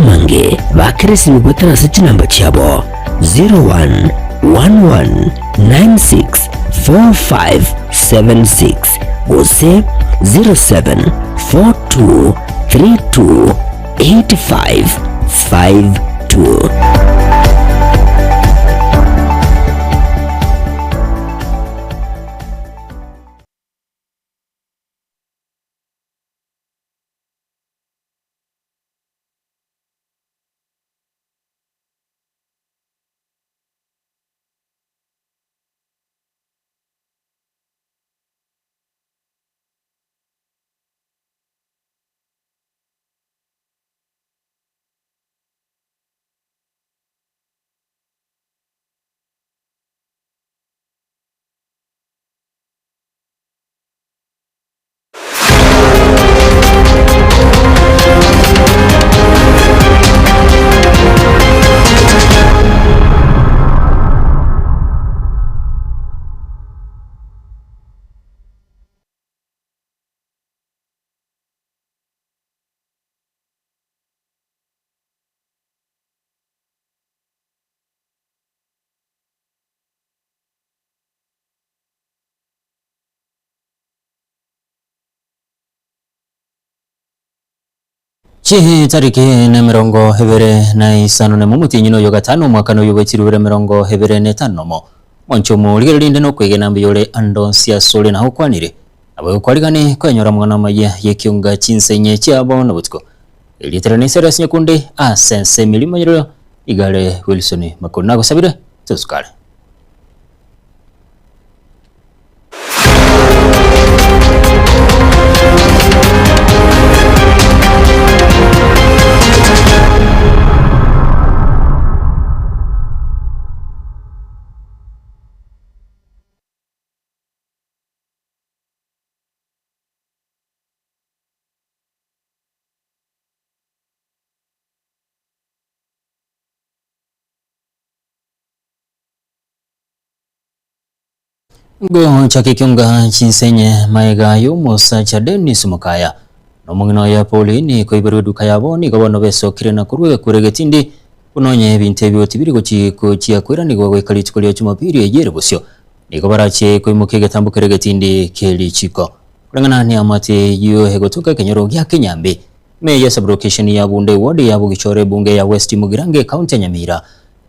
Mange bakirisi mugotana sechi namba chabo 0111964576 ose 0742328552. Chihi tariki na mirongo hebere na isano na mumuti nyino yoga tano mwaka no yobechiru bere mirongo hebere ne tano mo mwancho mu ligerinde no kwegena mbiyole ando sia sole na hokwanire abo kwarigane kwanyora mwana maye yekiunga chinsenye cyabo no butko eliterane sera sinyakunde a sense milimo nyiro igale Wilson makona go sabire tuskale Go chake kiunga chinsenye maega yo Musa cha Dennis Mukaya no mungino ya Pauline ko iberu duka yabo ni gobono beso kirena kuruwe kuregetindi unonye binte byoti biri ko chiakwira ni gwe kalitiko lyo chumapiri yere busyo ni gobarache ko imukege tambuka regetindi keli chiko urangana ni amate yo hegotuka kenyoro gya Kenyambe me ya sublocation ya Bunde ward ya Bugichore bunge ya West Mugirange county Nyamira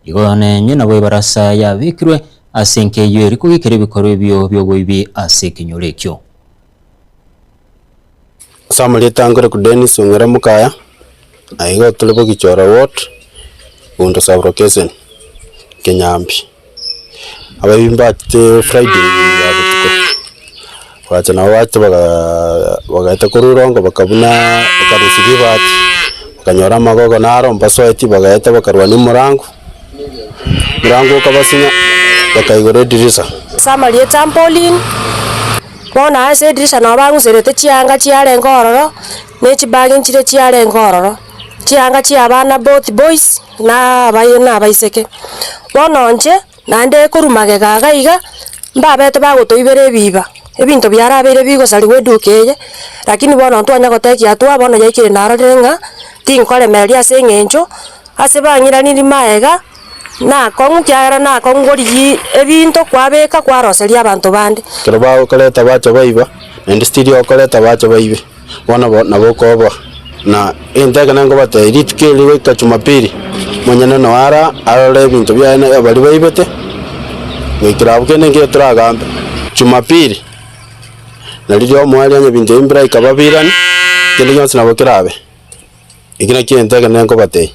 igone nyina bwe barasa ya vikirwe asenke yeri kugikere bikoro byo byogoibi asekinyorekyo Samuel tangore ku Dennis Ongera Mukaya aigo tulebo Gichora ward undo sublocation Kenyambi ababimba te Friday ya bituko kwacha na watu bagaita kururongo bakabuna bakarusibi bati bakanyora magogo naro mbasoeti bagaita bakarwa ni murango kabasinya bakaigore dirisa Samuel Pauline bona ase dirisa no bagusirete chianga chiare ngororo nechi bagin chire chiare ngororo chianga chia bana both boys na bayina baiseke bona onje nande kurumage gagaiga mbabete bagutoibere biba ebinto byarabere bigo sali wedukeye lakini bona ntwanya goteki atwa bona yaikire narorenga tinkole meria sengencho ase banyira niri maega na kongu kyara na kongori ebinto kwabeka kwaroseria abantu bande kiraba koleta bacha baiba and studio koleta bacha baibe bona nabo kobo na intega nango bate edit keli weka Jumapili monyana no ara arole bintu byana abali baibete ngikirabu kene ngiye turagambe Jumapili na lidio mwali anya bintu imbra ikababirani kende yonse nabo kirabe ikina kientega nango bate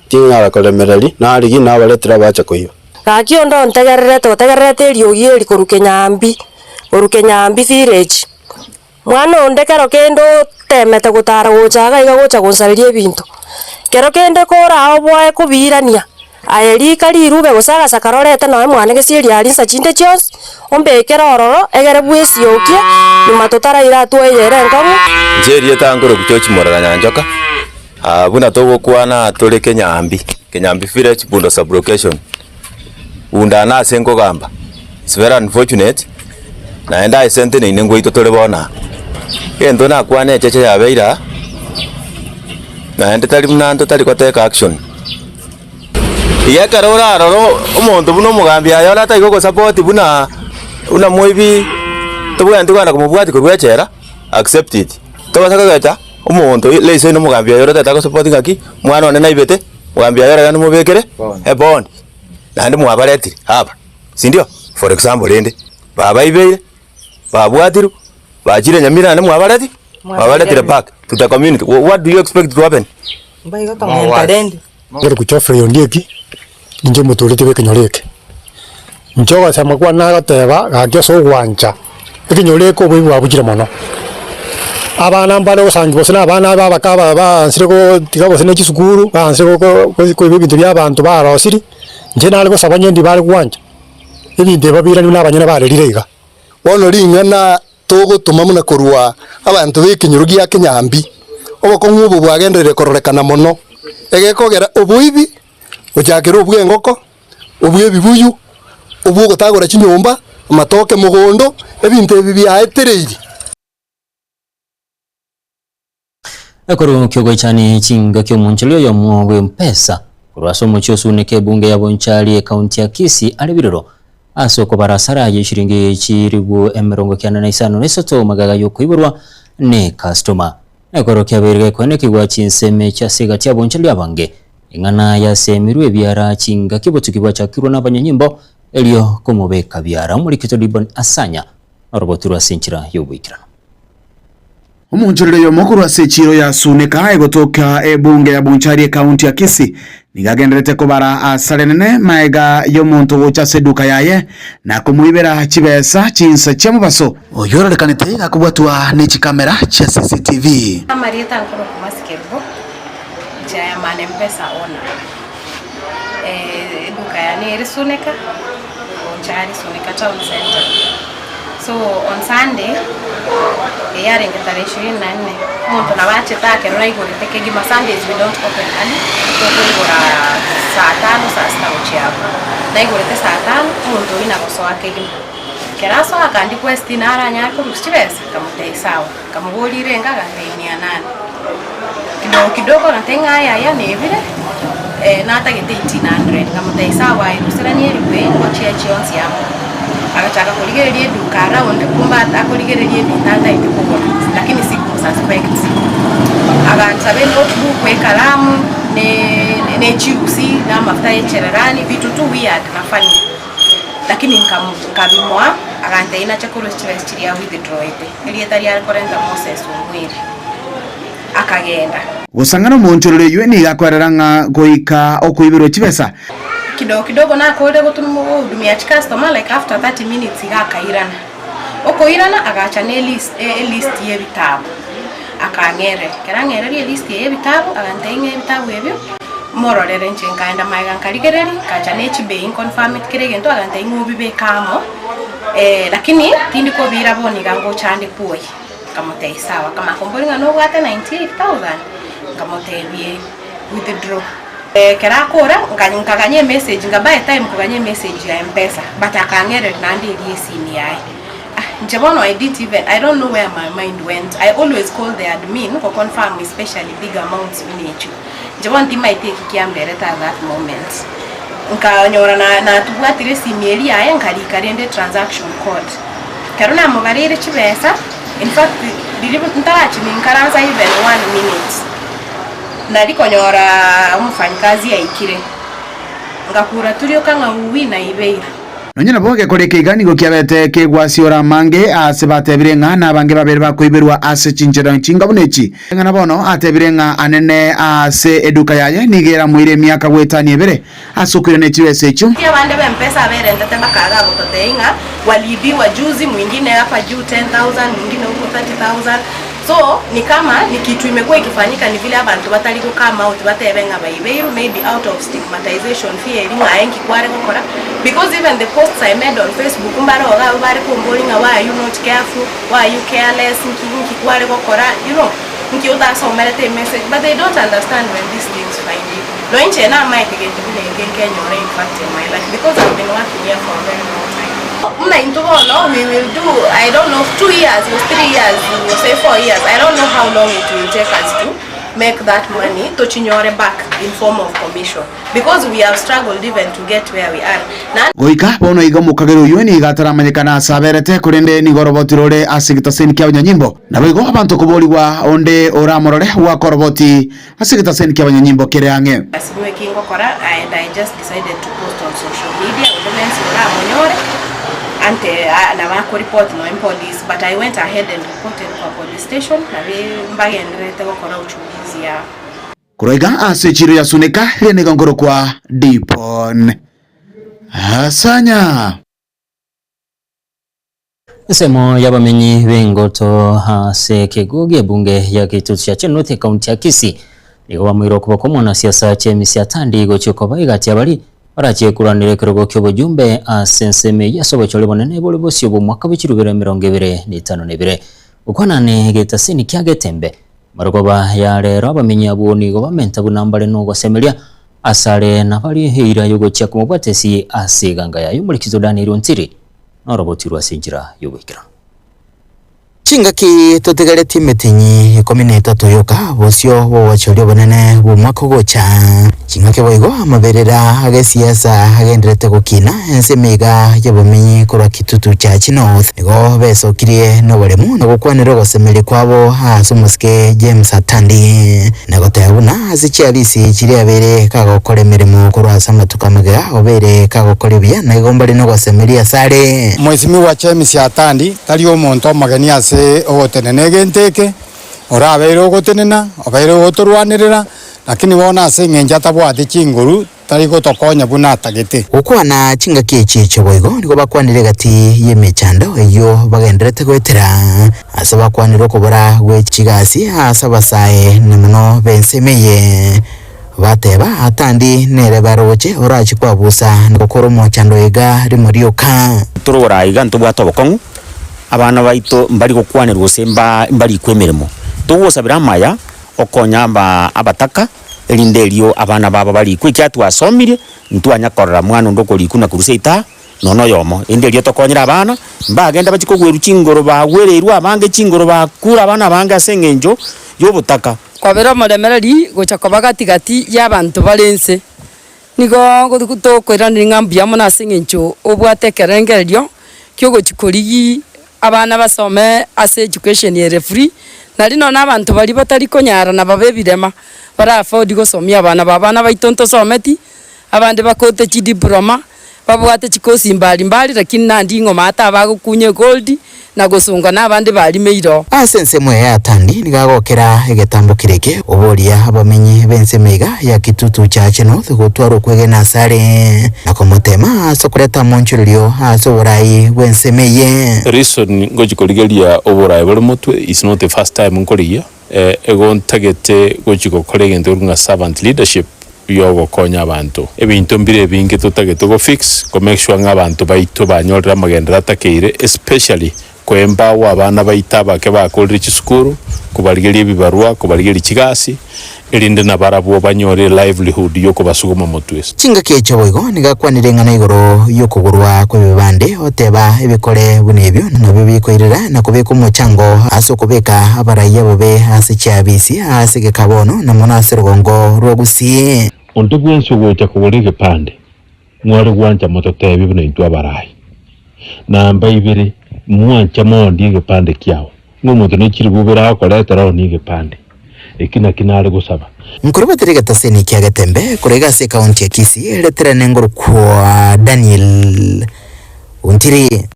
tingara kolemerali na aligi na baletira bacha koyo kakio ndo ntegererete riogieri Kenyambi village mwana ondekero kendo temete gutara gochaga iga gocha gonsaririe ebinto kero kende kora obwae kubirania ayeri kali rube gosaga sakarorete no mwana gesieri ali sachinde chos ombekera ororo egere bwesi yokie nyuma totara ira tweyere nkomu njeri etangoro kuchochi moraganya njoka buna togo kwana tole Kenyambi village bundo sublocation unda na sengo gamba it's very unfortunate na enda isente ne ngo itotole bona kendo na kwane cheche ya beira na ndetari mnando tari kwateka action iya karora roro umuntu buno mugambi ayo lata igoko support buna una moibi tubuya ndikwana kumubwati kurwechera accept it tobasaka gata umuntu leise no mugambi ayo lata ko support ngaki mwana one naibete mugambi ayo rega numubekere bond nandi mwabareti hapa si ndio? For example ende baba ibeire babwatiru bajire nyamira ne mwabareti babaretire back to the community. What do you expect to happen? Mbaiga kama ndende ngero kuchofre yondieki nje mutulite bekinyoreke njoga sama kwa nagateba gakyo so gwanja ekinyoreke obwe bwabujire mono abana mbale osangi bose n'abana babakaba bansire ko tigabo sene kisukuru bansire ko ibintu by'abantu barosiri nje nale ko sabanyendi bari gwanja ebinde babira ni n'abanyana bareririga wono ringana togo tumamuna kurwa abantu bekinyurugi ya Kenyambi oboko ngubu bwagenderere kororekana mono egekogera obuibi ujakira ubwengoko ubwebibuyu ubugotagora chinyumba amatoke mugondo ebintu ebi byaetereiri ekoro kyogo cyane kinga kyo munchilio yo mwe mpesa kurwaso mucho suneke bunge ya bonchali e county ya Kisii ari biroro asoko barasara ye shiringi chiribu emerongo kyana na isano nesoto magaga yo kuiburwa ne customer ekoro kyabirwe kwene kigwa chinseme cha sega cha bonchali abange ingana ya semirwe biara chinga kibotu kibwa cha kiruna abanyanyimbo elio kumubeka biara muri kitolibon asanya oroboturwa sinchira yobwikirana Omunchurire yo mukuru asechiro ya suneka egotoka ebunge ya Bonchari county ya Kisii nigagenderete kubara asalenene maega yo muntu gocha seduka yaye na kumuibera chibesa chinsa cha mubaso oyororekanete akubwatwa ni chikamera cha CCTV Marieta nkoro kumasikirbo ya mane mpesa ona duka ya ni suneka Bonchari suneka town center. So on Sunday yare ngetare 24 muntu nabache take raigore peke gima Sundays we don't open early tukora saa 5 saa 6 uchiapo naigore te saa 5 muntu ina kusoa kegi keraso akandi quest inara nyako ruchibesa kamute sawa kamugolire ngaga ndenia nani kidogo na tenga ya nevire nata gete 1800 kamute sawa irusirani eriwe ngochia chionsi yapo akataka kuligererie duka round kumba akoligererie bitanda itukubona lakini siku suspect agansabe notebook we kalamu ne chiusi na mafuta yechererani vitu tu weird nafanya lakini nkabimwa aganta ina chakolo chiria withdraw ite elietari alkorenda Moses umwiri akagenda gusangana munchurire yweni gakwereranga goika okuibiro chibesa kidogo na kode gutumia customer like after 30 minutes gakairana okoirana agacha ne list ye bitabu akangere kerangere list ye bitabu agantenge bitabu ebyo mororere nchenganda maiga nkaligereri kacha ne chibe confirm it kiregento agantenge ubibe kamo lakini tindi ko bira boni gango chande kuoi kamote sawa kama komboringa no gwata 98000 kamote bie withdraw kerakora nganyukaganye message ngabaye time kuganye message ya mpesa but akangere nandi yesini yae njebono I didn't even I don't know where my mind went. I always call the admin to confirm especially big amounts unechu njebono tima iteki kiambere at that moment nkanyora na tubwatire simeri yae nkali karende transaction code karona mugarire chibesa in fact dilibu ntarachi ninkaranza even 1 minute nari konyora umufanyikazi yaikire ngakura turio kanga uwi na ibeira nonyina boge koreke iganigo kiabete kegwasiora mange asebatebirenga na bange babere bakoiberwa ase chinjera chingabunechi ngana bono atebirenga anene ase eduka yaye nigera muire miaka gwetani ebere asukire ne chiwese echo kia bande bempesa bere ndate bakaga gutoteinga walibiwa juzi mwingine hapa juu 10000 mwingine huko 30000 so ni kama ni kitu imekuwa ikifanyika ni vile abantu batali kukama out batebenga baibeiru maybe out of stigmatization fear linga enki kware kokora because even the posts I made on Facebook mbaro ga bari kumbolinga why are you not careful why are you careless nki kware kokora you know nki oda so merete message but they don't understand when these things find you no inche na mai tegete bile nkenkenyo re impact in my life because I've been working here for a very long time. Mna intono we will do I don't know 2 years or 3 years or say 4 years I don't know how long it will take us to make that money to chinyore back in form of commission, because we have struggled even to get where we are. Oika bono iga mukagero yweni igataramanyikana saberete kurinde ni goroboti rore asigita sen kya nyimbo na bigo abantu kuboligwa onde oramorore wa koroboti asigita sen kya nyimbo kirange asinwe kingo kora, and I just decided to post on social media udomensi oramonyore ante na wako report no police, but I went ahead and reported kwa police station na mbagendrete gukora uchunguzi ya kuroiga asechiro ya suneka hene gongoro kwa Dipon Asanya. Semo y'abamenyi b'ingoto hase kegoge bunge ya kitutu cha Chenothe kaunti ya Kisii nigo bamwiro kubako mwana siasa Chemisi Atandi gochoko baigati abali barachiye kuranire kirogo ky'obujumbe asenseme yasobochole bonene bole bosyo bo mwaka w'ikirubere 2025 ukwanane getasini kyagetembe marogoba ya rero abamenyi abo nigo bamenta bunambale no gosemelia asare nabali hira yogochya kumubwatesi asiganga yayo muri kizodani runtiri norobotirwa sinjira yobikira Chingaki totegale timetinyi 13 yoka bosyo bo wacholyo bonene bo mwaka gocha chingake boigo amaberera agesiasa agendrete gukina ensemiga yabomenyi kora kitutu cha Chinooth nigo besokirie no bole muno gukwanira gosemeli kwabo asumuske James Atandi nagotabuna azichialisi chiri abere kagokore mirimo kora samatukamagera obere kagokore bya nagombali no gosemelia sare mwesimi wa James Atandi tali omuntu amagani ase ogotenene genteke orabeire ogotenena obeire ogotorwanirira lakini wona ase ngenja tabwate chinguru tari gotokonya buna tagete ukwana chingaki echicho boigo nigo bakwanire gati yemechando eyo bagenderete gwetera ase bakwanire okobora gwechigasi ase basae nemuno bensemeye bateba Atandi nere baroche orachi kwabusa ngokoro mochando ega rimorioka turora iga ntubwato bokongu abana baito mbali gukwanirwa semba mbali kwemeremo tugusabira maya okonyamba abataka elindelio abana baba bali kwikyatu asomire ntwanya korra mwana ndokoli kuna kuruseta nono yomo endelio tokonyira abana mbagenda bakikogweru chingoro bagwererwa abange chingoro bakura abana bange asengenjo yobutaka kwabera moremereri gochako bagatigati y'abantu balense nigo gutokwerana ngambia mona asengenjo obwatekerengerio kyogo chikorigi abana basome ase education yere free narino n'abantu bali batari konyara na babebirema bara afford gosomia abana babana baitonto someti abande bakote chidiploma babwate chikosi mbali lakini nandi ngoma ata bagukunye gold na gusunga n'abandi bali meiro asense mwe ya Atandi nigagokera egetambo kireke oboria abamenyi bensemega ya kitutu cha Chenooth gutwaro kwegena sare nakomotema sokureta monchulio asoborai wensemeye reason ngojikoligelia oborai bari mutwe is not the first time nkoriya egon tagete gojikokorege ndurunga servant leadership yogo konya abantu ebintu mbire binge tutagete go fix ko make sure ngabantu baito banyorera magendera takeire especially kwemba wabana baitaba ke bakolrichi skuru kubaligeria bibarua kubaligeria chigasi elinde na barabu banyore livelihood yoko basugoma motwes chinga kecho boigo nigakwanire ngana igoro yokugurwa kwebibande oteba ebikore bunebyo nabyo bikoirira na kubeka umuchango asokubeka abaraya bobe ase cyabisi ase gekabono na monasero gongo rogusi onto bwenso gocha kuborege pande mwari gwanja mototebi bino into abarayi namba ibere mwancha mondi egepande kyao ngomuntu nekiri bubera akoletera ni egepande ekina kinare gusaba Mkuruba terega taseni kia gatembe kurega se kaunti ya Kisii letera nengoro kwa Daniel Untiri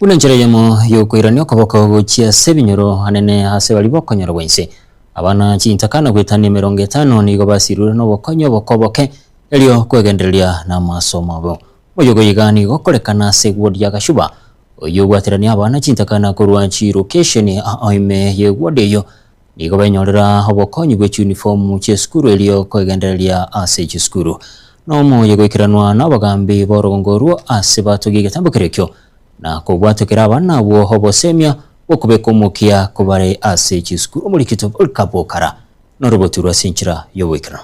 unenjere yamo yokoiranio kaboko gochia sebinyoro hanene hase bali bokonyoro wense abana chintakana gwetani 50 nigo basirura no bokonyo bokoboke elio kwegenderia na masomo bo oyogo yigani gokorekana segwodia gashuba oyo gwaterania abana chintakana kurwa location aime yegwodeyo nigo benyorera obokonyo bwe uniform che skuru elio kwegenderia ase skuru no mo yegoikiranwa nabagambi borongorwo ase batugige tambukirekyo na kugwatukira abana bo hobosemia okubekumukia kubare ase skuru muri kitobo kabokara no roboturwa sinchira yobwikira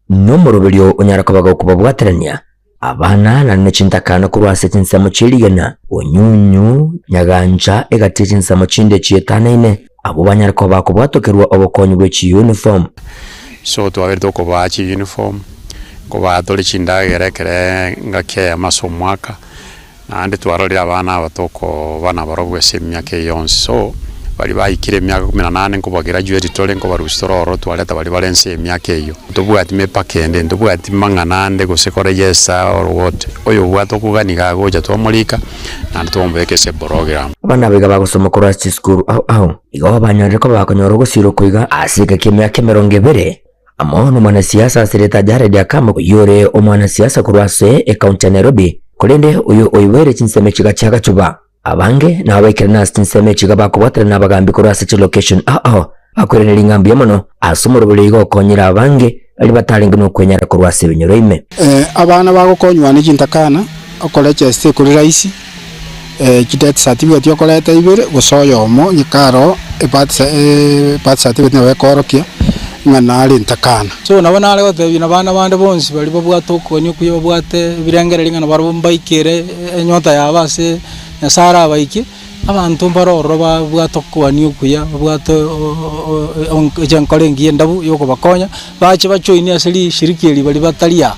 no morobelio onyarakabaga kubabwaterania abana na nechintakana kurwase chinsamo chirigana onyunyu nyaganja egatichinsa mochinde chietanaine abo banyarko bakobwatokerwa obokonyi bw'echi uniform. So twagirite kubachi uniform kubatore chindagere kere ngake amasomo aka nandi twarorira abana abatoko bana barobwe semyaka yonse so bali bayikire myaka 18 ngo bagraduate tole ngo barustororo twaleta bali balense emyaka eyo tubwati mepakende tubwati manganande gusekora yesa or what oyo bwato kuganiga goja twamulika nandi tuombekese program abana biga bagusoma kuri ati school aho igo banyarire ko bakonyoro gusiro kuiga asiga kimyaka 20 amono mwanasiasa asireta Jared Akama yore omwanasiasa kurwase ekaunti ya Nairobi kulende uyu oyiwere chinseme chiga chaka chuba abange na abekere na chinseme chiga bakubwatira nabagambi kurwase chi location akorene lingambi yamono asumuro buligo konyira abange ali batalinga no kwenyara kurwase binyoro ime abana bagokonywa ni chintakana okoleche este kuri raisi kitet certificate yokoleta ibere gosoyomo nyikaro part certificate nawe korokia nganali ntakana so nabona ale gotebi na bana bande bonsi bali babwato konyo kuyo bwate birengere linga na barbo mbaikere nyota yabase nyasara abaiki abantu mbaroro babwato kwani kuya bwato jankole ngiendabu yoko bakonya bache bachoini asili shirikeli bali batalia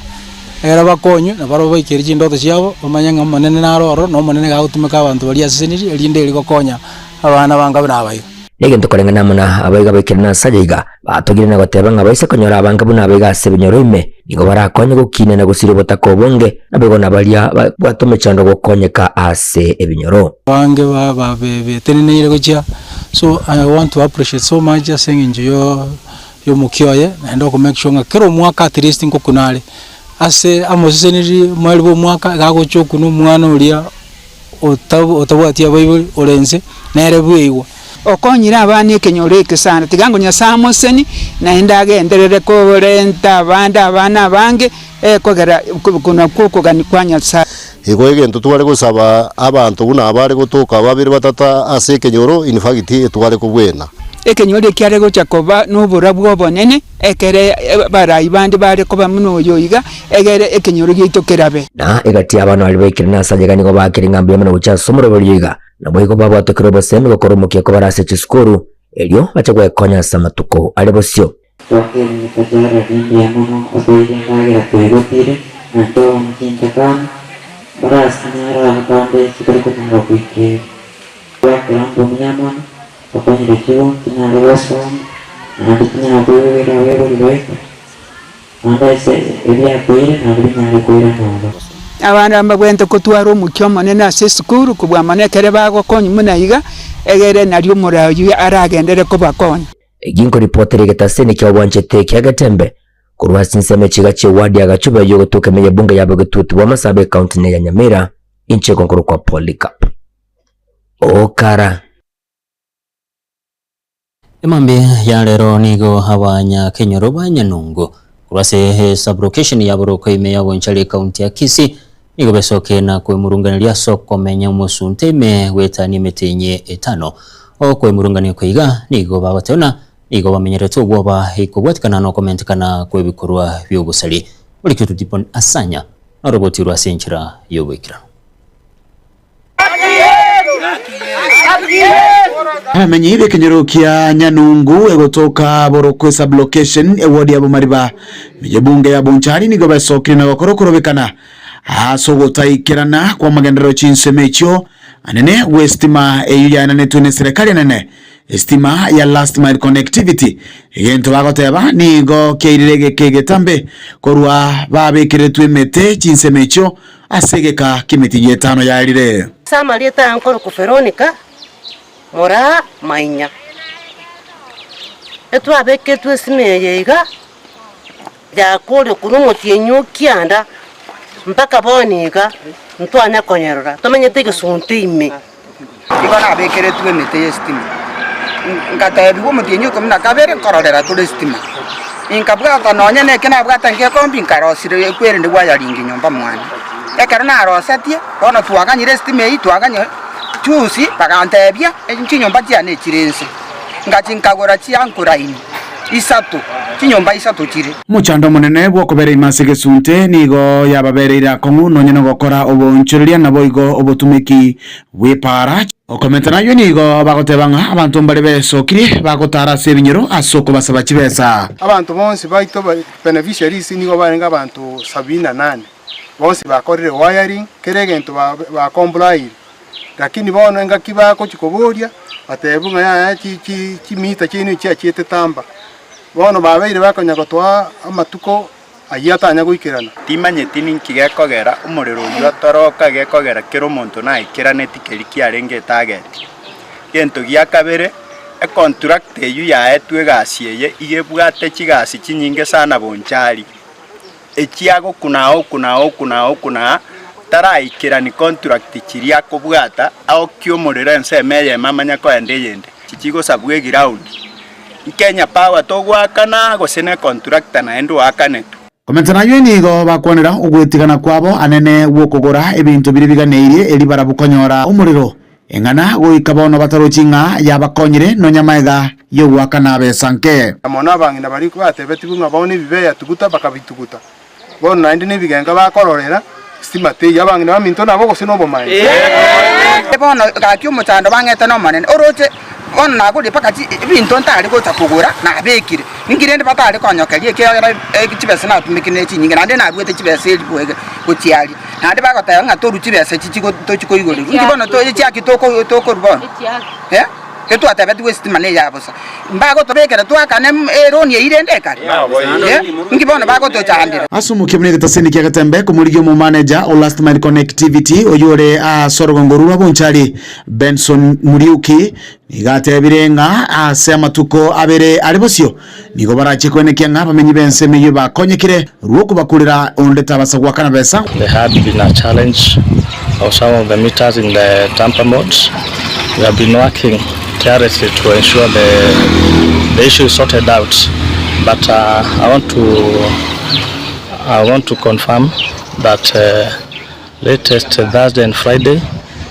era bakonyo na barbo baikere jindoto cyabo bamanyanga manene naroro no manene ga utumeka abantu bali aseniri elinde likokonya abana banga nabayo Nege ntukorenga namuna abayiga bekirana sajiga batogire na goteba nga bayise konyora abanga buna abayiga sebinyoro ime nigo barakonye gukine na gusiribota ko bonge nabego nabalia bwatome chando gukonyeka ase ebinyoro bange bebe tenene gocha so I want to appreciate so much just enjoy yo mukyoye and ko make sure nga kero mwaka at least ngo kunale ase amoseniri mwalibo mwaka gago chokuno mwana ulia otabwati abayibo olenze nere bwiwa okonyira abana ekenyoreke sana tigango nyasamo seni naenda agenderere ko renta abana bange kogera kuna kuko ganikwanya sa igo egento tware gusaba abantu buna abare gutuka babiri batata ase kenyoro in fact tware kubwena ekenyore kyare gocha koba nubura bwobonene ekere barayi bandi bare koba muno yoyiga egere ekenyoro gitokerabe na egati abantu ali bekirana sajiga nigo bakiringa mbye muno ucha somoro boliga nabo iko babo atokero boseme gokoromukia ko barase chiskuru elio bachagwe konya samatuko ale bosio Wakili kajara dindi ya mono otoide ngagira tuigotire nanto mchintakana barasa nara hakande sikari kunara kuike wakilambo mnyamana wakonyere chivo kinara waswam nandi kinara kuiwira wewe liloika nanda ise elia kuire nabili nyari kuire naba abana mbagwente kutwara omukyo monene ase sukuru kubwa manekere bagokonya munayiga egere naryo murayo aragendere ko bakonya eginko reporter getasene kya wanchete kya gatembe kurwa sinseme chiga che wadi agachuba yo gutuka menye bunga yabe gututu wa Masabe county ne ya Nyamira inche konkuru kwa Polycarp okara emambe ya lero nigo habanya kenyoro banyanungu kurwase sublocation ya boroko ime ya Bonchari county ya Kisii nigo besoke na kwemurunganira soko menya umusunte me wetani metenye 5 okwemurunganira kwiga nigo babatona nigo bamenyere tugwoba ikubwatikana no komentikana kwebikorwa byogusali buri kitu dipon asanya na roboti rwa senchira yobekira amenye ibe kenyero kia nyanungu egotoka borokwe sublocation ewodi ya Bomariba mijebunge ya Bonchari nigo besokire na gokorokorobekana asogotaikirana kwa magendero chinsemecho anene westima eyuyana netune serikali anene estima ya last mile connectivity egento bagoteba nigo keirege kegetambe korwa babekiretwe emete chinsemecho asegeka kimiti yetano yarire sama lieta ankoro ku Veronica mora mainya etu abeketwe simeyeiga ya kore kurumutie nyukianda mpaka boniga ntwanya konyerora tomenyete gisunte ime igona abekere tuwe mete yestima ngatabi wo mutinyu komna kabere kororera tule stima inkabwa tanonye neke na bwata nge kombi nkarosire kwere ndi waya ringi nyomba mwana ekero na rosatie bona twaganyire stima yi twaganye chusi bagantebia enchinyomba tiane chirense ngachinkagora chiankuraini isatu chinyomba isatu chire muchando munene bwo kubere imase gesunte nigo yababereira kongu nonye no gokora obonchuriria nabo igo obotumiki wepara Okomenta nayo nigo bagotebanga abantu mbare besokire bagotara sebinyoro asoko basaba kibesa. Abantu bonse baito beneficiaries nigo barenga abantu 78 bonse bakorire wiring keregento ba comply lakini bono enga kibako chikoboria batebunga ya chimita chini chiachete tamba bono babeire bakonya gotwa amatuko ayatanya guikirana timanye tini kigekogera umuriro uyo toroka gekogera kero muntu na ikiraneti keriki arenge target gento gya kabere e contract eyu ya etwe gasiye igebwate chigasi chinyinge sana bonchari echiago kuna taraikira ni contract chiria kubwata au kyomurira ensemeye mamanya ko endeyende chichigo sabwe ground Kenya Power togwakana gosene contract na endo akanetu. Komenta nayo nigo bakonera ugwitigana kwabo anene gwokogora ebintu biri biganeirie eri barabukonyora umuriro engana goikabono bataruchinga yabakonyire no nyamaega yo gwakana besanke amona bangina bari kwatebeti bunga bone bibeya tuguta bakabituguta bono naindi nibigenga bakororera stimate yabangina baminto nabo goseno bomaye bono gakyo mutando bangeta no manene oroje on na go de pakati binto ntari go tapugura na bekire ngirende batari konyokerie ke kibese na tumikine chinyinga nande na ruete kibese bwege kutiali nande bagota nga toru kibese chichiko tochiko igore ngibona to chiaki toko rubona ketu atabeti west mane yabosa mbago to bekere to akane eroni irende kare ngibona bago to chandira asumuke mune gataseni kya gatembe ko muri mu manager o last mile connectivity oyore a sorogongorura bonchari Benson Muriuki nigate birenga asema tuko abere aribosio nigo barache kwenekya ngaba menyi bense meyo bakonyekire ruoko bakurira ondeta basagwa kana besa. There had been a challenge of some of the meters in the tamper modes. We have been working tirelessly to ensure the issue is sorted out, but I want to confirm that latest Thursday and Friday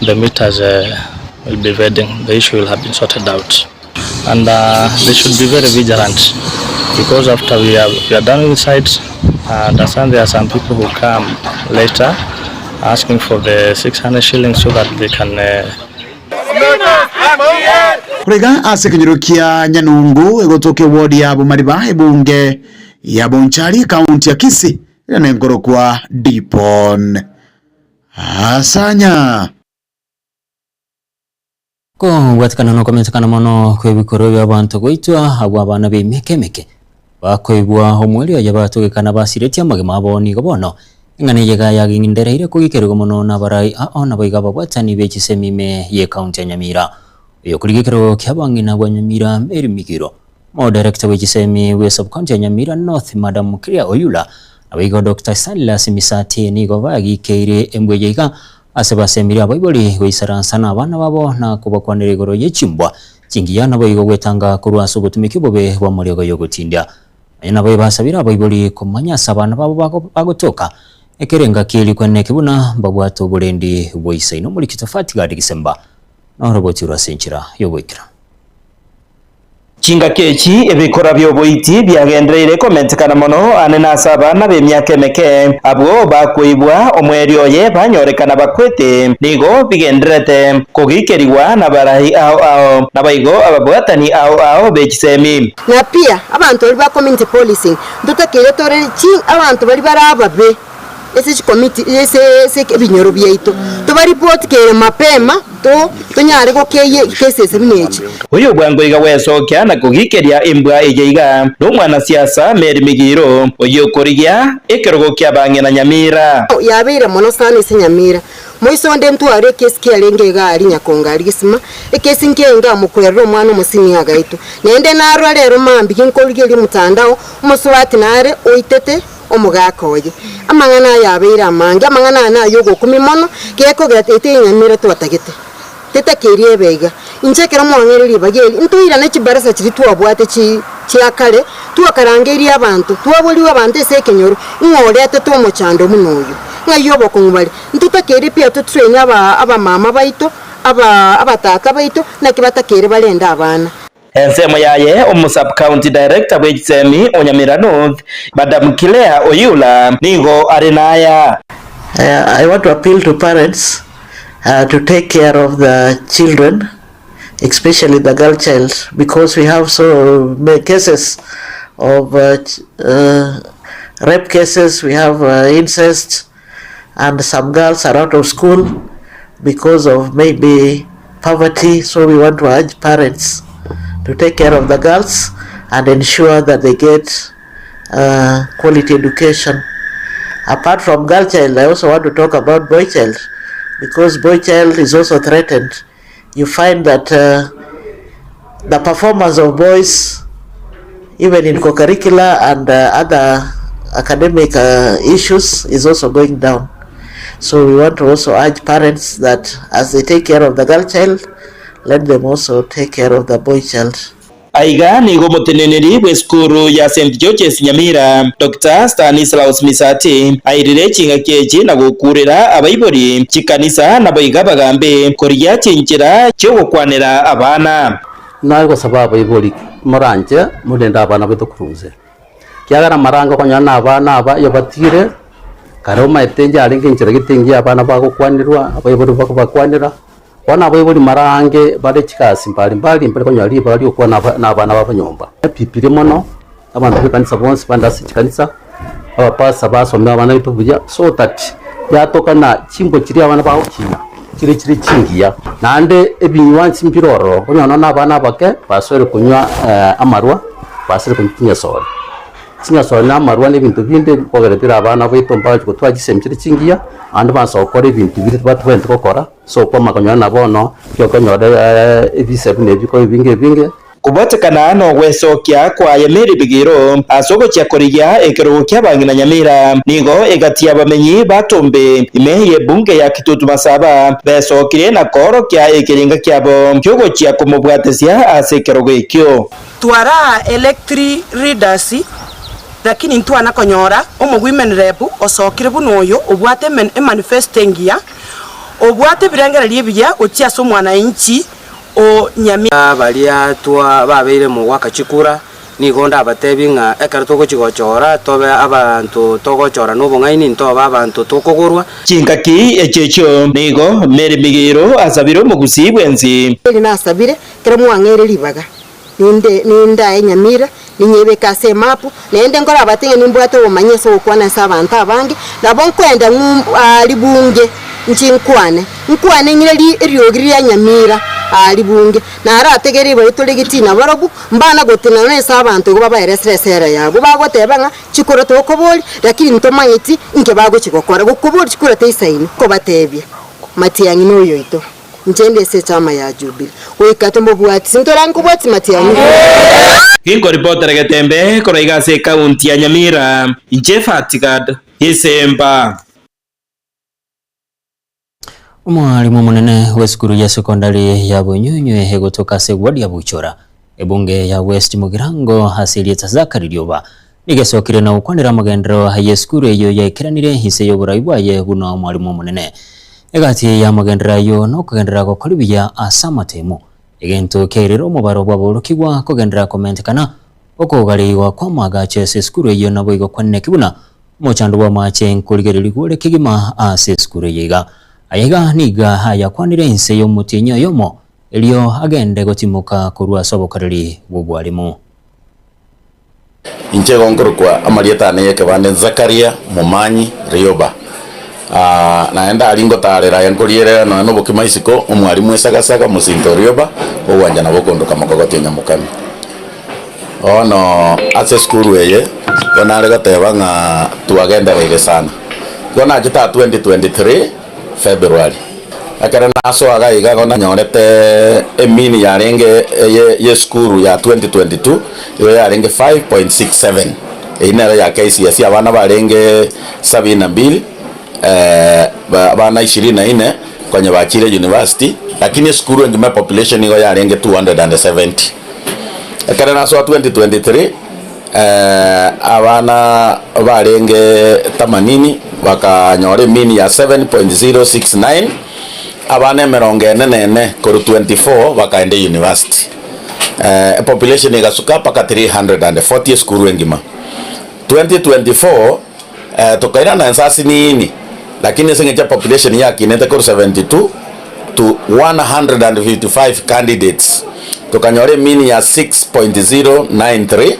the meters will be vetting. The issue will have been sorted out, and they should be very vigilant, because after we are done inside, I understand there are some people who come later asking for the 600 shillings so that they can Kurega asekenyerukia Nyanungu egotoke wodi ya Bumariba ebunge ya Bonchari kaunti ya Kisii ene ngoro kwa Dipon Asanya ko watikana no komentakana mono kwebikoro bya abantu goitwa abo abana bemekemeke bakoibwa omweli ya batugekana basiretia magema aboni gobono ngane yega yagindereire kugikerwa mono na barai ona boiga babwatani bechisemime ye county ya Nyamira yo kuligekero kyabangina bwa Nyamira Mary Migiro mo director wechisemi we sub county ya Nyamira North Madam Kiria Oyula abigo Dr. Silas Misati ni govagi keire embwejega asebasemira abaiboli weisaransana abana babo na kubakwanire goro yechimbwa chingiyana boigo gwetanga kurwaso gutumike bobe bwa murego yo gutinda ayina boy basabira abaiboli kumanya sabana babo bagotoka ekerenga kili kwene kibuna babwato burendi boise no muri kitofati gadi Gisemba na roboti urasenchira yobwikira Chinga kechi ebikora byoboiti byagendereire komentekana mono anena sabana bemyaka meke abo bakwibwa omwerio ye banyorekana bakwete nigo bigenderete kugikeriwa na barahi ao na baigo ababwatani ao bekisemi na pia abantu bali ba community policing ndotakire tore chi abantu bali barababe ese committee ese binyoro byaito to bari report ke mapema to nyare ko keye cases binechi uyo bwango iga wesokya na kugikeria imbwa ejeiga no mwana siasa Mary Migiro uyo korigia ekerogo kya bange na Nyamira yabira mono sana ise Nyamira moisonde ntware case kyalenge gari Nyakonga Gisima case nkenga mukwerero umwana musini agaito nende naro rero mambi kinkorigeri mutandao umuswati nare oitete omugakoye amangana yabira mange amangana na yogo kumimono keko gatete Nyamira twatagete tetekerie bega inchekera mwangereri bageli ntuira ne kibarasa kiri twabwate ki akale twakarangeria abantu twaboliwa abantu esekenyoro ngorete tomo chando munoyo ngayobo kumubali ntutakere pia to train aba mama baito aba tata baito nakibatakere balenda abana ensemo yaye omusub county director bwechisemi Onyamira North Madam Kiria Oyula nigo arenaya I want to appeal to parents to take care of the children, especially the girl child, because we have so many cases of rape cases, we have incest, and some girls are out of school because of maybe poverty. So we want to urge parents to take care of the girls and ensure that they get quality education. Apart from girl child, I also want to talk about boy child, because boy child is also threatened. You find that the performance of boys, even in co-curricular and other academic issues, is also going down. So we want to also urge parents that as they take care of the girl child, let them also take care of the boy child. Aiga nigo muteneneri w'eskuru ya St George's Nyamira Dr. Stanislaus Misati airire chingakeje na gukurira abayibori chikanisa na bayiga bagambe koriya chinjira cyo gukwanira abana nago sababu ibori moranje mudenda abana bitukuruze kyagara maranga konyana abana aba yobatire karoma etenja alinge injira gitingi abana bagukwanirwa abayibori bakwanira wana abayibori marange bale chikasi mbali mbere konyali bali okuwa na abana babanyomba pipire mono abantu bekanisa bonse bandasi chikanisa abapasa basomya abana bitubuja so that yatoka na chimbo kiri abana bawukina kiri chingiya nande ebinywansi mpiroro konyana na abana bake basore kunywa amarwa basore kunywa sore na amarwa n'ibintu bindi kogeretira abana bitomba ko twagisemkire chingiya andi banso okora ibintu biri batwente kokora so kwa makanywa nabono byo kanyora ebise biko ibinge kubotekana no gwesokia kwa Yemeri Bigiro asoko cyakoriya ekero cyabangina Nyamira nigo egati abamenyi batombe imeye bunge ya Kitutu Masaba besokire na koro kya ekeringa kyabo cyogo cyakumubwatesya asekero gwekyo twara electric readers lakini ntu anakonyora women rep osokire bunoyo obwate manifestingia obwate birengera libya ochiaso mwana inchi o Nyamira balia twa babeire mu wakachikura nigonda abatebinga ekarato gochigochora tobe abantu togochora nobongaini ntoba abantu tokogorwa chinkaki echecho nigo Meri Migiro asabiro mugusibwenzi nasabire kera mwangere libaga ninde Nyamira ninyebe kase mapu nende ngora abatinga nimbwate omanyeso okwana sabantu abange nabonkwenda libunge nkwane nyire ryogiri ya Nyamira libunge nara ategeri bayitole gitina barabu mbana gotina nesa abantu go babayeresresera yabo bagotebanga chikoro tokoboli lakini ntomanyiti nke bago chikokora gukubuli chikoro teisaini ko batebye matiyangi noyo ito njende se chama ya Jubilee oikatombo bwati sintorangu bwati matiyangi Kingo reporter Getembe koraiga se kaunti ya Nyamira Injefatigad Isemba Mwalimu munene w'eskuru ya sekondari ya Bunyunywe egotoka segwadi ya Buchora ebunge ya West Mugirango hasilieta Zakari Lyoba nigesokire na ukwanira magendero y'eskuru eyo yekiranire hise yoburayibwaye buno mwalimu munene egati ya magendera yo no kugendera gukolibiya asamatemo egento kerero mubaro bwaborokigwa kugendera komentekana okogaliwa kwa magache eskuru eyo nabo igokwanne kibuna mochandu wa mache nkuligereri gure kigima eskuru yega ayega niga haya kwanire inse yo mutinyo yomo elio agende gotimuka kurwa sobokariri bubwalimu inche gongorukwa amarieta ne yekebande Zakaria Mumanyi Rioba naenda alingo tarera yankoriere no bokimaisiko umwalimu esagasaga musinto Rioba owanja na bokondoka makogoti nyamukami ono ase skuru eye onare gatebanga tuagenda wege sana gona kita 2023 February akara naso aga iga gona nyorete emini yarenge ye skuru ya 2022 yo yarenge 5.67 inara ya KCSE abana barenge 72 bana 24 kwenye Bachire University lakini skuru ngime population igo yarenge 270 akara naso 2023 abana barenge 80 bakanyore mini ya 7.069 abana 44 kuru 24 bakaende university population igasuka paka 340 skuru ngima 2024 tukaira na nsasi nini lakini singeja population yake inete kuru 72 to 155 candidates tukanyore mini ya 6.093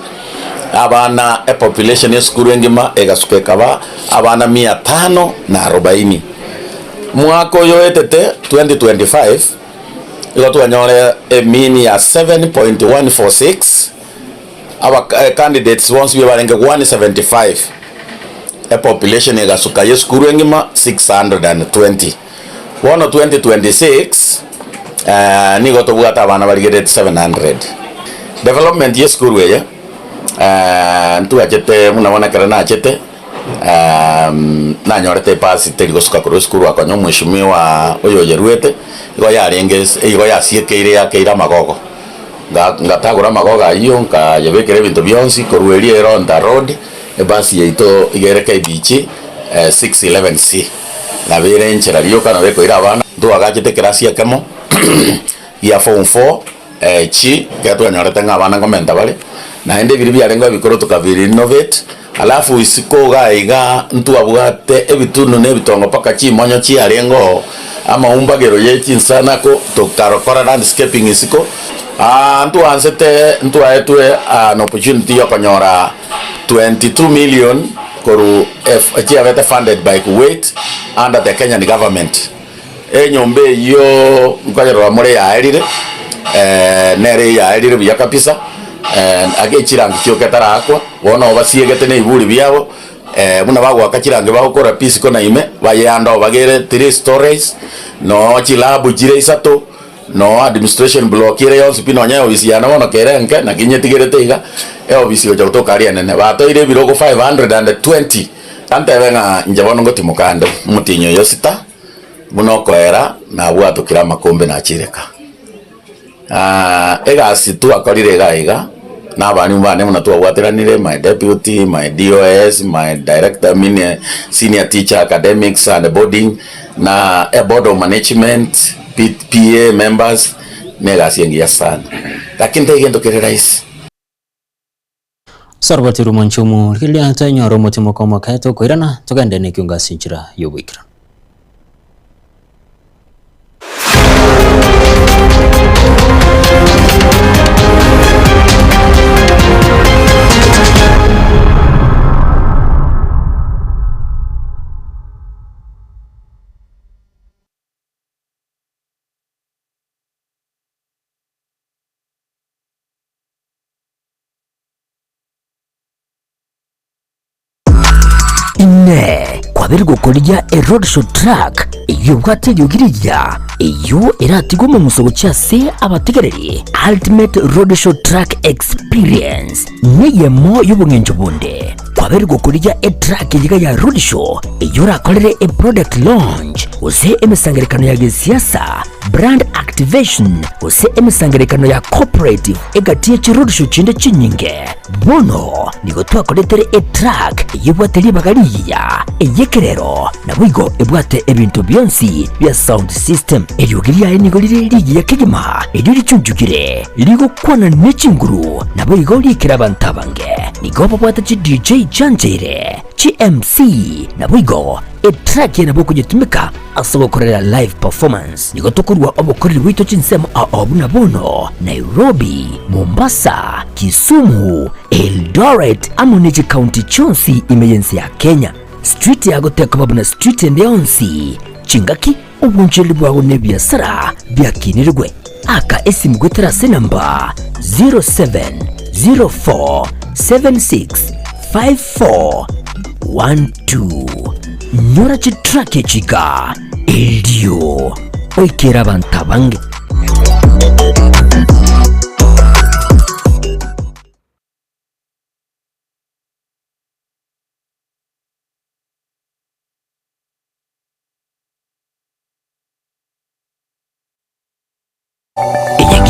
abana population ya skuru engima egasuke kaba abana 540 mwako yoetete 2025 iko tukanyore mini ya 7.146 aba candidates once we barenge 175 population egasuka ya skuru engima 620 wono 2026 niko tubwata abana barigedete 700 development ya skuru ya ntu achete munabona kera na achete na nyorete pasi teri gosuka kuru skuru akonyo mwishimiwa oyo yeruete igo yarenges igo yasiekeire yakeira magogo ngatagura magogo ayo nka yebekere bintu byonsi korueri eronda road ebasi yeito igereke bichi 611C na bere nchera ryoka na beko ira abana ntu agachete kerasi akemo ya form 4 chi ketu nyorete ngabana komenta bale na ende biri byarenga bikoro tukabiri innovate alafu isiko gaiga ntu abwate ebitunu ne bitongo paka chi monyo chi arengo ama umbagero yechi sana ko tukarokora landscaping isiko ntu ansete ntu aetwe an opportunity yo konyora 22 million koru chi avete funded by Kuwait under the Kenyan government enyombe yo nkajero amore ya erire nere ya erire bya kapisa agechirangi cyo ketara akwa wona obasiegete ne iburi byabo muna bagwa kachirangi bagukora pisi kona ime bayanda bagere 3 stories no chilabu jire isato no administration block ire yonse pino nya obisi yana wono kerenke na kinyetigere iga obisi ojo tokaria nene batoire birogo 520 ante benga njabono ngotimukande mutinyo yosita muno koera na bwatu kira makombe na chireka egasi tu akorire gaiga na bani mbane muna tu abwatiranire my deputy, my DOS, my director, senior teacher academics and boarding na a board of management, PA members negasi yengia sana lakini tegendo kere rais Sarbati rumanchumu kilia tanyoro mutimo koma kaito koirana togande ne kyunga sinchira yobikira ine kwabiri gukorya road show track iyo bwate yugirija iyo iratigo mu musogo cyase abategereri ultimate road show track experience niyemo y'ubungenjo bunde kwabiri gukorya track yiga ya road show iyo rakorere product launch use emisangerekano ya gisiasa brand activation use emisangerekano ya cooperative egatiye road show chinde chinyinge bono nigo twakoretere track yibwate bagariya eyekerero nabwigo ebwate ebintu byonsi bya sound system eyugiriya nigo liri ya kigima eri chunjukire ligo kwana nechinguru nabwigo likira bantabange nigo bwate chi DJ Janjere chi MC nabwigo track yana boko jitumika asobo korera live performance nigo tokurwa obokorera wito chinsemo abuna bono Nairobi, Mombasa, Kisumu, Eldoret amoniji county chonsi emergency ya Kenya street ya goteka babuna street ndionsi chingaki ubunjeli bwago ne biasara byakinirwe aka esimu gotera namba 0704765412 nyora chitrake chika eldio oikera bantabange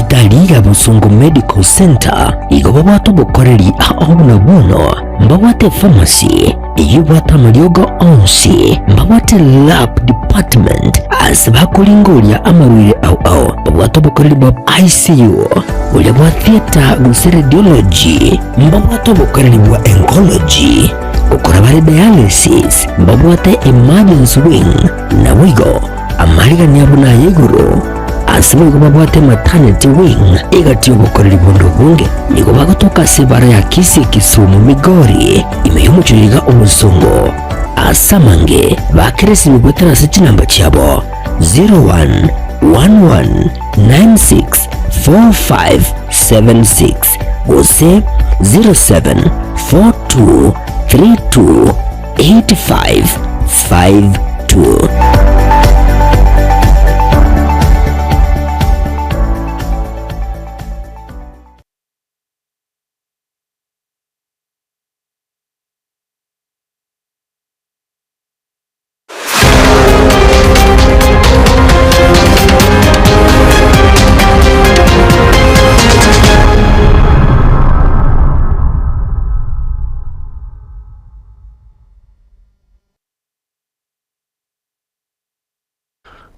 Daliga Busungu Medical Center igoba bwato bukoreri ahobuna buno mbawate pharmacy iyubata mariogo onsi mbawate lab department asibakulingolia amarwire au mbawate bukoreri bwa ICU ule bwa theater guse radiology mbawate bukoreri bwa oncology ukora bare dialysis mbawate emergency wing na wigo amariga niabuna yiguru asibe ko babwate maternity wing igati obukorera ibondo bunge nigo bagotoka sebara ya Kisii, Kisumu, Migori imeyumuchiriga omusungo asamange bakeresi bigwetera siti namba cyabo 0111964576 gose 0742328552.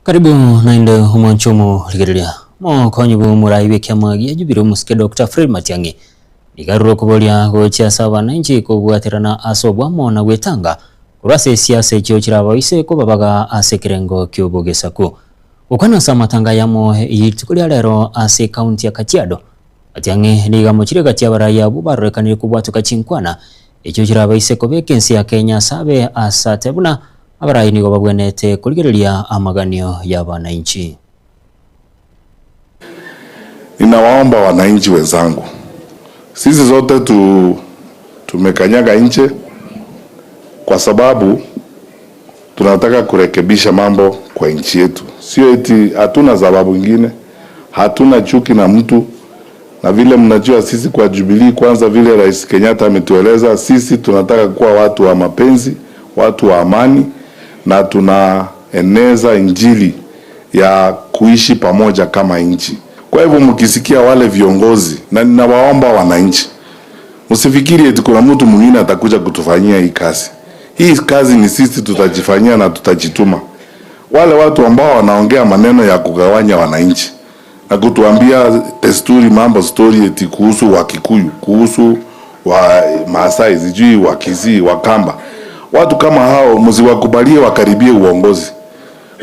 Karibu nainde humonchomo ligereria mo konyibu muraibe kyamagi ajubiro muske Dr. Fred Matiang'i igaruro kubolia gocha saba nanji kubwatirana asobwamo na gwetanga kurase siasa cyo kirabaise ko babaga asekirengo kyobogesaku ukana samatanga yamo yitukulia lero ase county ya Kajiado Matiang'i niga mochire gatyabara ya bubarekanire kubwatuka chinkwana icyo kirabaise ko vacancy ya Kenya sabe asatebuna abarai nigo babwenete kuligereria amaganio ya wananchi. Ninawaomba wananchi wenzangu, sisi zote tumekanyaga nje kwa sababu tunataka kurekebisha mambo kwa nchi yetu. Sio eti hatuna sababu nyingine, hatuna chuki na mtu, na vile mnajua sisi kwa Jubilee kwanza vile Rais Kenyatta ametueleza sisi tunataka kuwa watu wa mapenzi, watu wa amani, na tunaeneza injili ya kuishi pamoja kama nchi. Kwa hivyo mkisikia wale viongozi, na ninawaomba wananchi, msifikiri eti kuna mtu mwingine atakuja kutufanyia hii kazi. Hii kazi ni sisi tutajifanyia na tutajituma. Wale watu ambao wanaongea maneno ya kugawanya wananchi na kutuambia desturi mambo story eti kuhusu Wakikuyu, kuhusu wa Maasai, sijui wa Kisii, wa Kamba, watu kama hao msiwakubalie wakaribie uongozi,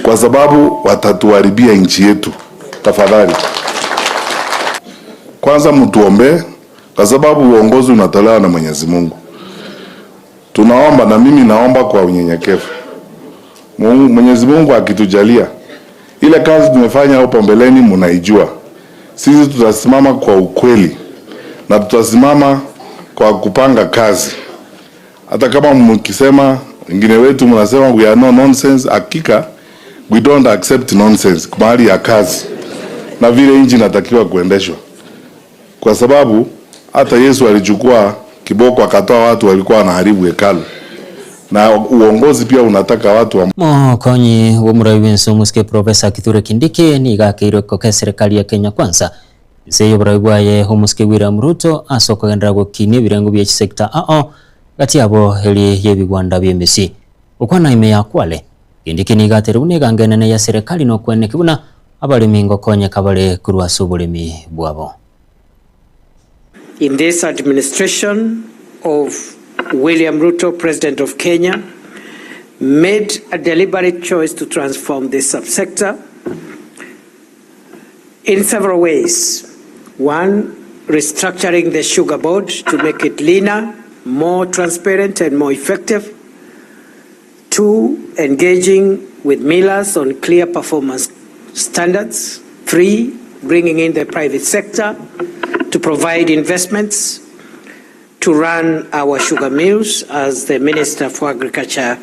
kwa sababu watatuharibia nchi yetu. Tafadhali kwanza mtuombe, kwa sababu uongozi unatolewa na Mwenyezi Mungu. Tunaomba, na mimi naomba kwa unyenyekevu, Mwenyezi Mungu akitujalia ile kazi tumefanya hapo mbeleni mnaijua, sisi tutasimama kwa ukweli na tutasimama kwa kupanga kazi. Hata kama mkisema wengine wetu mnasema we are no nonsense, hakika we don't accept nonsense kwa hali ya kazi na vile nchi inatakiwa kuendeshwa, kwa sababu hata Yesu alichukua kiboko akatoa watu walikuwa wanaharibu hekalu, na uongozi pia unataka watu wa konyi womuraibenso muske Professor Kithure Kindiki ni gakirwe ko serikali ya Kenya kwanza seyo braibwaye humuske William Ruto asoko gendera gukini birengo bya sector gati abo heli yebigwanda byemesi ukwana ime ya Kwale Kindiki ni gaterune gangenene ya serikali no kwene kibuna abalimi ngo konye kabale kurwa subulimi bwabo. In this administration of William Ruto, President of Kenya, made a deliberate choice to transform this subsector in several ways. One, restructuring the sugar board to make it leaner, more transparent and more effective. Two, engaging with millers on clear performance standards. Three, bringing in the private sector to provide investments to run our sugar mills, as the Minister for Agriculture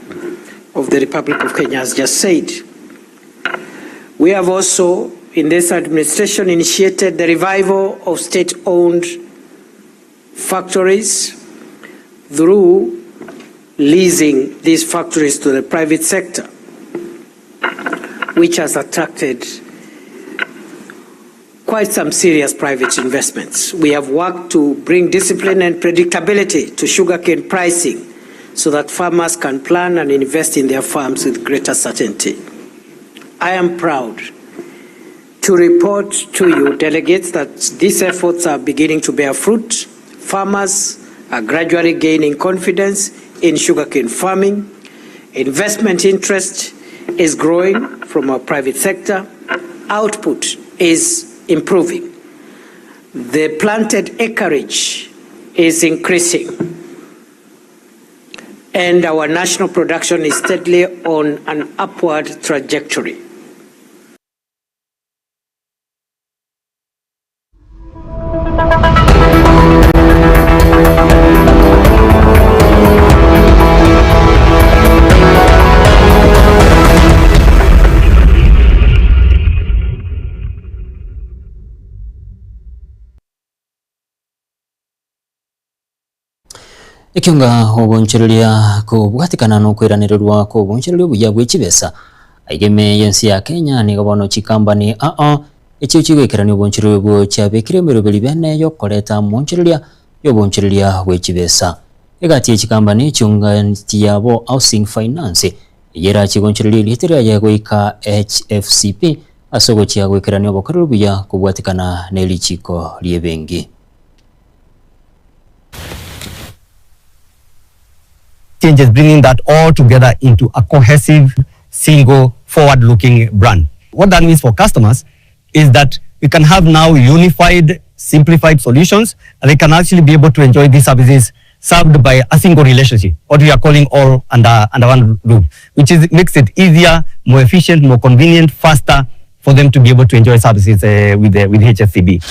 of the Republic of Kenya has just said. We have also, in this administration, initiated the revival of state-owned factories through leasing these factories to the private sector, which has attracted quite some serious private investments. We have worked to bring discipline and predictability to sugarcane pricing so that farmers can plan and invest in their farms with greater certainty. I am proud to report to you, delegates, that these efforts are beginning to bear fruit. Farmers are gradually gaining confidence in sugarcane farming. Investment interest is growing from our private sector. Output is improving. The planted acreage is increasing. And our national production is steadily on an upward trajectory. Ikiunga obonchereria kubwatikana no kwiranirwa ko obonchereria buya bw'ekibesa aigeme yensi ya Kenya ni gobono chikambani ekyo chigwekirani obonchereria bwo kyabekire merobeli bene yo koleta monchereria yo bonchereria bw'ekibesa egati ekikambani cyunga ntiyabo housing finance yera chigonchereria litera ya goika HFCP asogo kyagwekirani obokorero buya kubwatikana n'elichiko liebengi. Changes, bringing that all together into a cohesive, single, forward-looking brand. What that means for customers is that we can have now unified, simplified solutions, and they can actually be able to enjoy these services served by a single relationship, what we are calling all under one roof, which makes it easier, more efficient, more convenient, faster for them to be able to enjoy services with HFCB.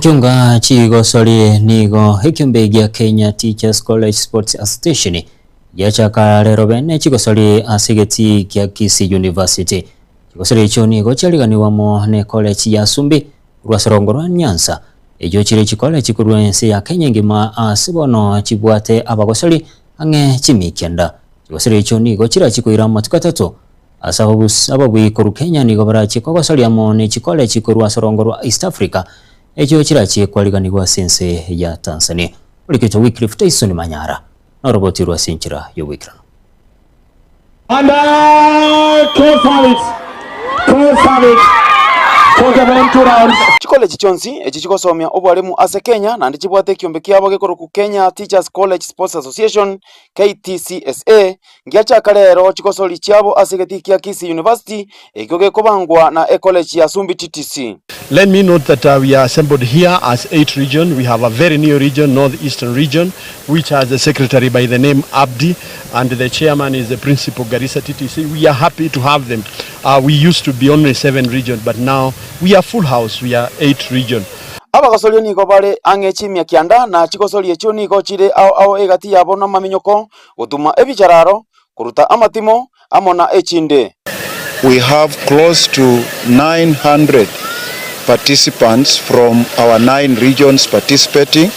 Kiunga chigosori nigo hekyumbe gya Kenya Teachers College Sports Association yachaka rero bene chigosori asigeti kya Kisii University. Chigosori icho nigo chaliganiwamo ne college ya Sumbi rwasorongorwa Nyanza ejo chiri chikole chikurwa ensi ya Kenya ngima asibono chibwate abagosori ange chimikyenda. Chigosori icho nigo chira chikuira matuka tatu asababu koru Kenya nigo bara chikogosori amo ne chikole chikurwa sorongorwa East Africa ejo chirachi kwaliganirwa sense ya Tanzania. Ulikito Wycliffe Tyson Manyara na roboti rwa senchira yo Wycliffe. Chikole chichonsi echi chikosomya obwalimu ase Kenya nandi chibwate kiombe kiabo gekoro ku Kenya Teachers College Sports Association KTCSA ngiachaka lero chikosoli chiabo ase geti kya Kisii University ekyoge kobangwa na college ya Sumbi TTC. Let me note that we are assembled here as 8 regions. We have a very new region, Northeastern region, which has a secretary by the name Abdi, and the chairman is the principal Garissa TTC. We are happy to have them. We used to be only 7 regions, but now we are full house. We are 8 regions. Abagosoli niko bale angechimya kianda na chikosoli echo niko chire ao egati yabo na maminyoko gutuma ebichararo kuruta amatimo amona echinde. We have close to 900 participants from our 9 regions participating,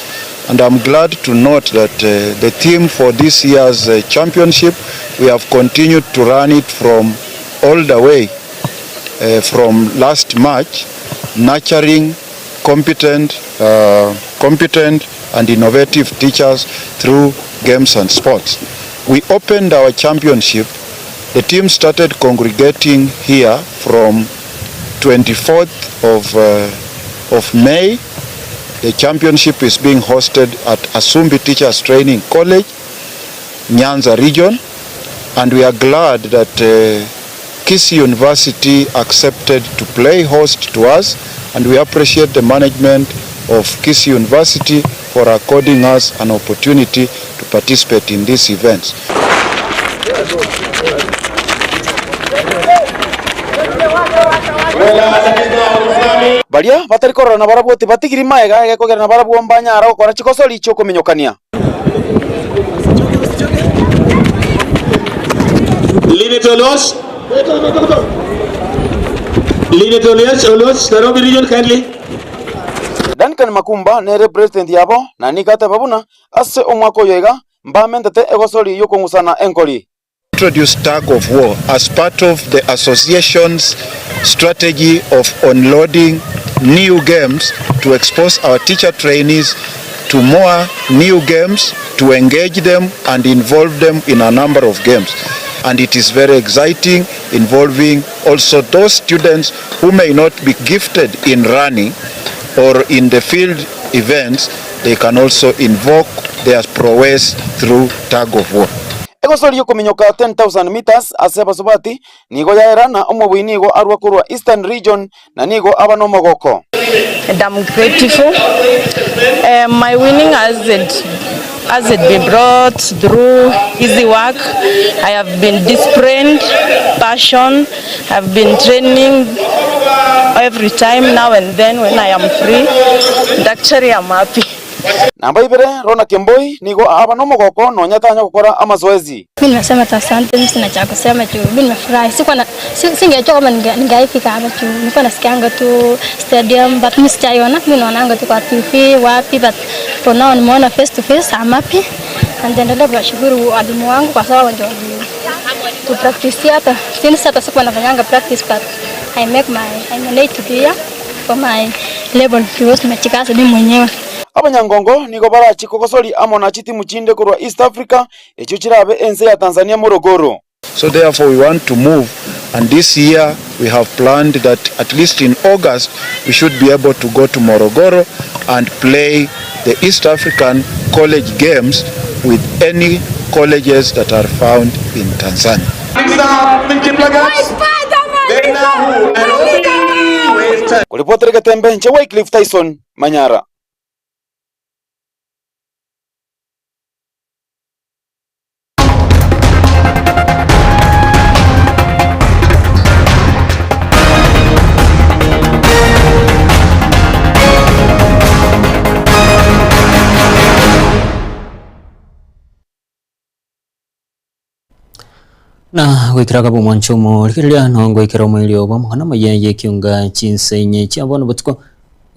and I'm glad to note that the theme for this year's championship, we have continued to run it from all the way from last March, nurturing competent and innovative teachers through games and sports. We opened our championship. The team started congregating here from 24th of May. The championship is being hosted at Asumbi Teachers Training College, Nyanza region, and we are glad that Kisii University accepted to play host to us, and we appreciate the management of Kisii University for according us an opportunity to participate in these events. Balia batari korora na barabu oti batigiri maega egekogera na barabu ombanyara okora chikosoli icho kumenyokania. Limitolos Nairobi region kindly. Duncan Makumba nere president yabo na nikata babuna ase omwako yoiga mbamendete egosori yokongusana enkoli. Introduce tug of war as part of the association's strategy of unloading new games to expose our teacher trainees to more new games, to engage them and involve them in a number of games. And it is very exciting, involving also those students who may not be gifted in running or in the field events. They can also invoke their prowess through tug of war. Egosori yokominyoka 10,000 meters aseba sobati nigo yaera na omobui nigo arwa kurwa Eastern region na nigo abano mogoko. And I'm grateful. My winning hasn't been brought through easy work. I have been disciplined, passion. I've been training every time now and then when I am free. And actually I'm happy. Namba ibere Rona Kemboi nigo abano mogoko no nyatanya gukora amazoezi. Mimi nasema asante, sina cha kusema tu. Mimi nimefurahi. Singechoka kama ningeifika hapa tu. Nilikuwa nasikianga tu stadium but mimi sijaiona. Mimi naonanga tu kwa TV wapi but for now nimeona face to face. I'm happy. And then ndio kushukuru walimu wangu kwa sababu ndio to practice hata. Since hata sikuwa nafanyanga practice but I manage to be here for my level because nimechikaza mimi mwenyewe. Abanyangongo nigo barachi kokosori amona chiti muchinde kurwa East Africa echo chirabe ense ya Tanzania Morogoro. So therefore we want to move, and this year we have planned that at least in August we should be able to go to Morogoro and play the East African college games with any colleges that are found in Tanzania. Kulipotele Katembe nche Wycliffe Tyson Manyara. Na gwikiraga bumwanchomo rikiria no gwikira mwili obo mwana mayenye kiunga chinsenye cyabona butko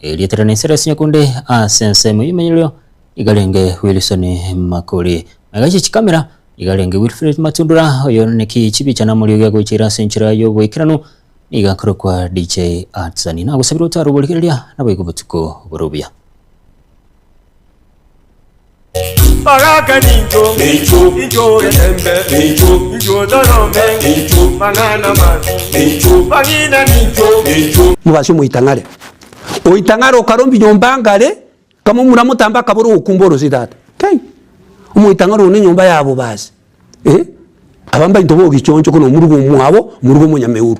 elieterane seresi nyakunde asense muyimenyero igalenge Wilson Makori agachi chikamera igalenge Wilfred Matundura oyo neki chibicha na muri yo gwikira senchira yo gwikirano igakoro kwa DJ Artsani na gusabira utaro burikiria nabo igubutko burubya. Baraka ninjo, ninjo yetembe, ninjo dorome, manana man, bagina ninjo. Mubashe muitangare. Oitangare okarombi nyombangare kama muramutamba kaburu ukumboro zidata. Kai. Umuitangare one nyomba yabo basi. Abamba intobo gichoncho kuno murugo muhabo, murugo munyameuru.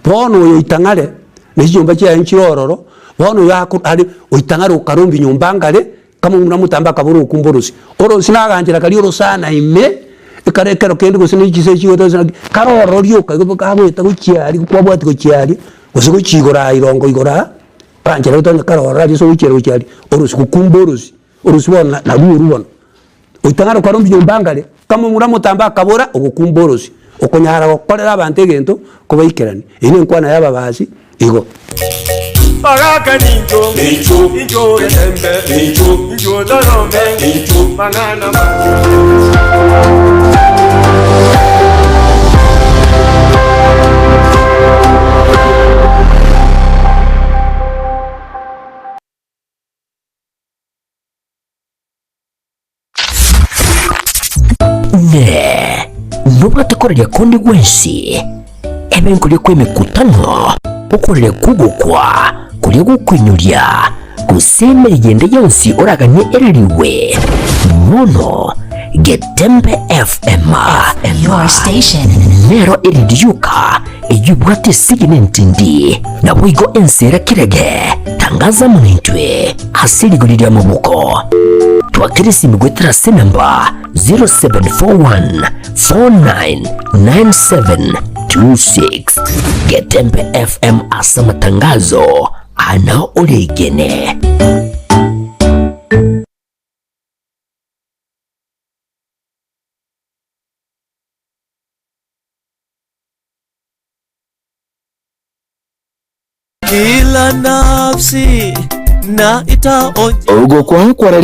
Bono yo itangare n'ijomba cya nchirororo, bono yako ari oitangare okarombi nyombangare kama muramutamba kaburu ukumborosi orosi naganjira kali orosana ime ikarekero kende gusini gisechi otoza karoro ryoka gabweta gukiari kwabwati gukiari gusigo chigora irongo igora panjira otoza karoro ari so gukiari orosi kukumborosi orosi bona na rubona uitangaro karombi nyombangale kama muramutamba kabura okukumborosi okonyara gokorera abantu egento kubaikirani ine nkwana yaba basi igo Baraka ninjo, ninjo yetembe, ninjo dorome, manana man. Ne, nubatakorera kundi gwensi ebenkulie kwemikutano ukorere kugukwa kulie gukwinyuria gusemera igende yonsi oraganye ereriwe mono Getembe FM your station nero iridiuka iyubwate sigine ntindi na bwigo ensera kirege tangaza munintwe asirigulira mabuko twakirisi migwetera senamba 0741 499726 Getembe FM asa matangazo ana olegene. nafsi na itaonja ugo kwa